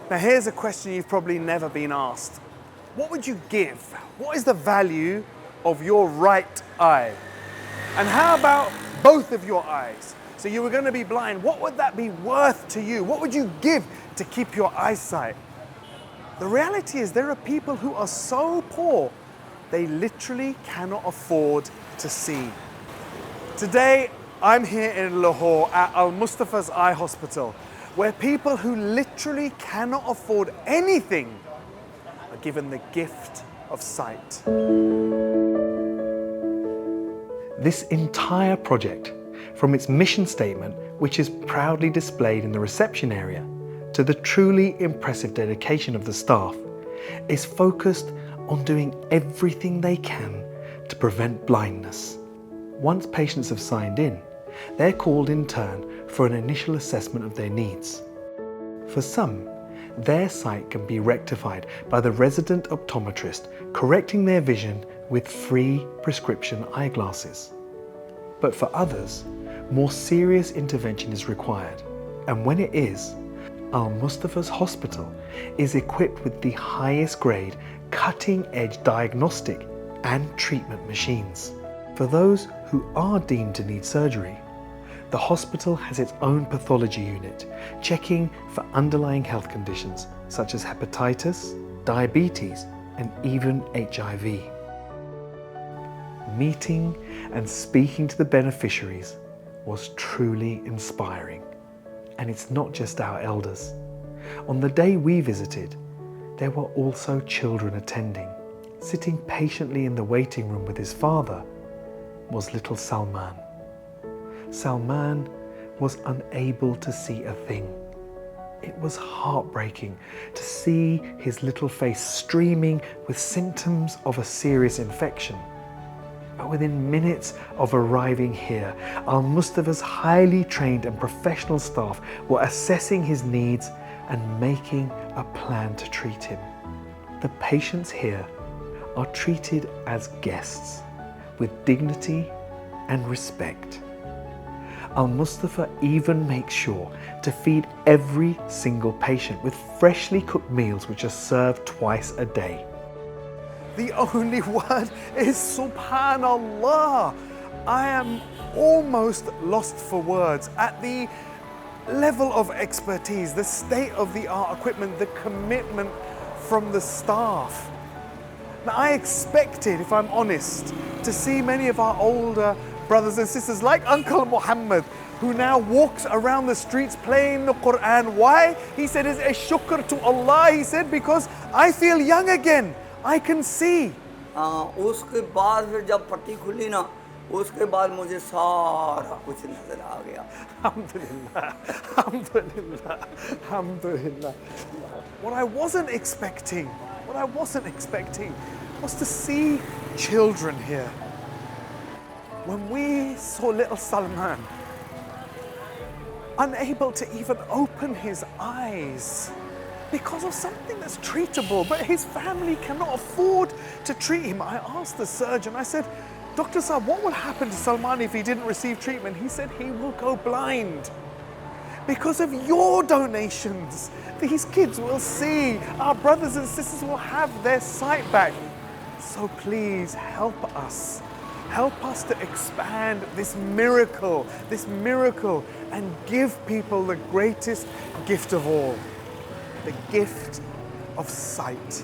Now here's a question you've probably never been asked. What would you give? What is the value of your right eye? And how about both of your eyes? So you were going to be blind. What would that be worth to you? What would you give to keep your eyesight? The reality is there are people who are so poor, they literally cannot afford to see. Today, I'm here in Lahore at Mustafa Eye Hospital, where people who literally cannot afford anything are given the gift of sight. This entire project, from its mission statement, which is proudly displayed in the reception area, to the truly impressive dedication of the staff, is focused on doing everything they can to prevent blindness. Once patients have signed in, they're called in turn for an initial assessment of their needs. For some, their sight can be rectified by the resident optometrist, correcting their vision with free prescription eyeglasses. But for others, more serious intervention is required, and when it is, Al Mustafa's hospital is equipped with the highest grade, cutting-edge diagnostic and treatment machines. For those who are deemed to need surgery, the hospital has its own pathology unit, checking for underlying health conditions such as hepatitis, diabetes, and even HIV. Meeting and speaking to the beneficiaries was truly inspiring. And it's not just our elders. On the day we visited, there were also children attending. Sitting patiently in the waiting room with his father was little Salman. Salman was unable to see a thing. It was heartbreaking to see his little face streaming with symptoms of a serious infection. But within minutes of arriving here, Al Mustafa's highly trained and professional staff were assessing his needs and making a plan to treat him. The patients here are treated as guests with dignity and respect. Al Mustafa even makes sure to feed every single patient with freshly cooked meals which are served twice a day. The only word is Subhanallah. I am almost lost for words at the level of expertise, the state-of-the-art equipment, the commitment from the staff. Now, I expected, if I'm honest, to see many of our older brothers and sisters like Uncle Muhammad, who now walks around the streets playing the Qur'an. Why? He said, it's a shukr to Allah. He said, because I feel young again. I can see. उसके बाद फिर जब पट्टी खुली ना, उसके बाद मुझे सारा कुछ नजर आ गया. Alhamdulillah, alhamdulillah, alhamdulillah. What I wasn't expecting was to see children here. When we saw little Salman, unable to even open his eyes, because of something that's treatable, but his family cannot afford to treat him. I asked the surgeon, I said, Dr. Saab, what will happen to Salman if he didn't receive treatment? He said he will go blind. Because of your donations, these kids will see. Our brothers and sisters will have their sight back. So please help us. Help us to expand this miracle, and give people the greatest gift of all. The gift of sight.